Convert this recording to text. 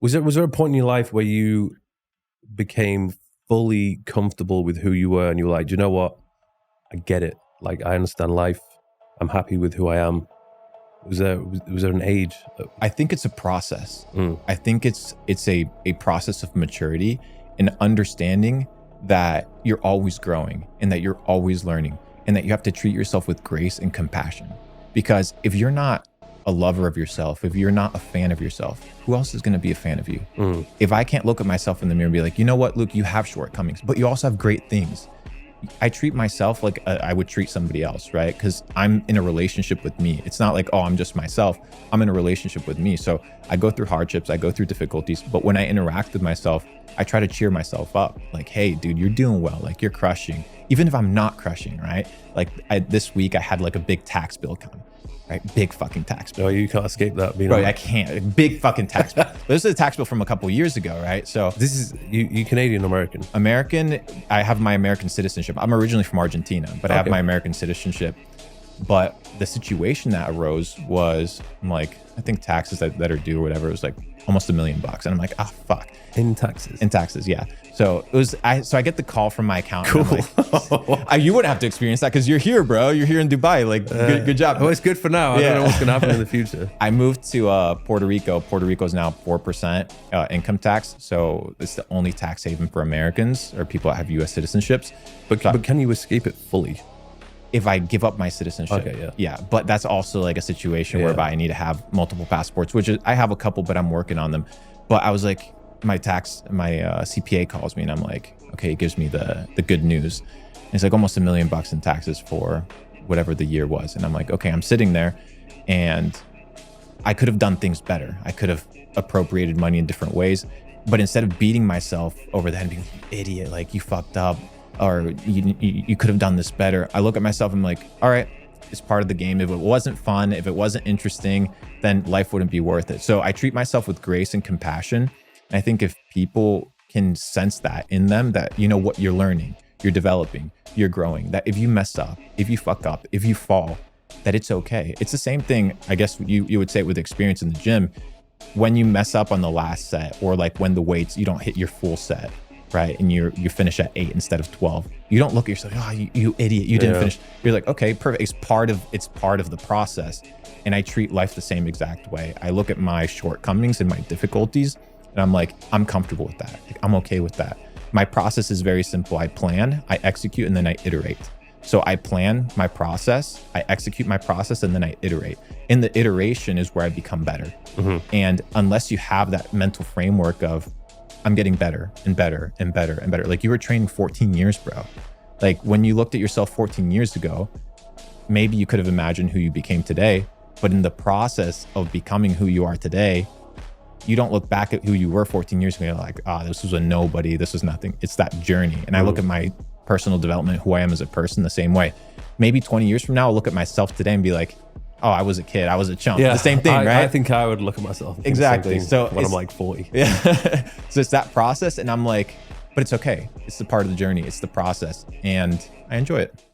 Was there a point in your life where you became fully comfortable with who you were and you were like, do you know what? I get it. Like, I understand life. I'm happy with who I am. Was there an age? I think it's a process. I think it's a process of maturity and understanding that you're always growing and that you're always learning and that you have to treat yourself with grace and compassion. Because if you're not a lover of yourself, if you're not a fan of yourself, who else is going to be a fan of you? If I can't look at myself in the mirror and be like, you know what, Luke, you have shortcomings, but you also have great things. I treat myself like I would treat somebody else, right? Because I'm in a relationship with me. It's not like, oh, I'm just myself. I'm in a relationship with me. So I go through hardships, I go through difficulties, but when I interact with myself, I try to cheer myself up. Like, hey, dude, you're doing well. Like, you're crushing. Even if I'm not crushing, right? Like this week I had like a big tax bill come. Right, big fucking tax bill. No, you can't escape that. Bro, I can't. Big fucking tax bill. This is a tax bill from a couple years ago, right? So this is you Canadian American. American. I have my American citizenship. I'm originally from Argentina, but I have my American citizenship. But the situation that arose was like, I think taxes that are due or whatever, it was like almost $1 million. And I'm like, ah, fuck. In taxes? In taxes, yeah. So it was, so I get the call from my accountant. Cool. Like, you wouldn't have to experience that because you're here, bro. You're here in Dubai. Like, good job. Oh, it's good for now. I don't know what's going to happen in the future. I moved to Puerto Rico. Puerto Rico is now 4% income tax. So it's the only tax haven for Americans or people that have U.S. citizenships. But can you escape it fully? If I give up my citizenship. Okay, yeah. But that's also like a situation whereby I need to have multiple passports, which is, I have a couple, but I'm working on them. But I was like, my CPA calls me and I'm like, okay, he gives me the good news. And it's like almost $1 million in taxes for whatever the year was. And I'm like, okay, I'm sitting there and I could have done things better. I could have appropriated money in different ways. But instead of beating myself over the head and being like, you idiot, like you fucked up, or you could have done this better, I look at myself and I'm like, all right, it's part of the game. If it wasn't fun, if it wasn't interesting, then life wouldn't be worth it. So I treat myself with grace and compassion. And I think if people can sense that in them, that you know what, you're learning, you're developing, you're growing, that if you mess up, if you fuck up, if you fall, that it's okay. It's the same thing, I guess you would say with experience in the gym. When you mess up on the last set, or like when the weights, you don't hit your full set, right? And you finish at 8 instead of 12. You don't look at yourself, oh, you idiot, you didn't finish. You're like, okay, perfect. It's part of the process. And I treat life the same exact way. I look at my shortcomings and my difficulties, and I'm like, I'm comfortable with that. Like, I'm okay with that. My process is very simple. I plan, I execute, and then I iterate. So I plan my process, I execute my process, and then I iterate. In the iteration is where I become better. And unless you have that mental framework of, I'm getting better and better and better and better. Like, you were training 14 years, bro. Like, when you looked at yourself 14 years ago, maybe you could have imagined who you became today, but in the process of becoming who you are today, you don't look back at who you were 14 years ago and you're like, this was a nobody, this was nothing. It's that journey. And I look at my personal development, who I am as a person, the same way. Maybe 20 years from now, I'll look at myself today and be like, oh, I was a kid, I was a chump. The same thing, right? I think I would look at myself exactly. So when I'm like 40. Yeah. So it's that process, and I'm like, but it's okay. It's the part of the journey. It's the process, and I enjoy it.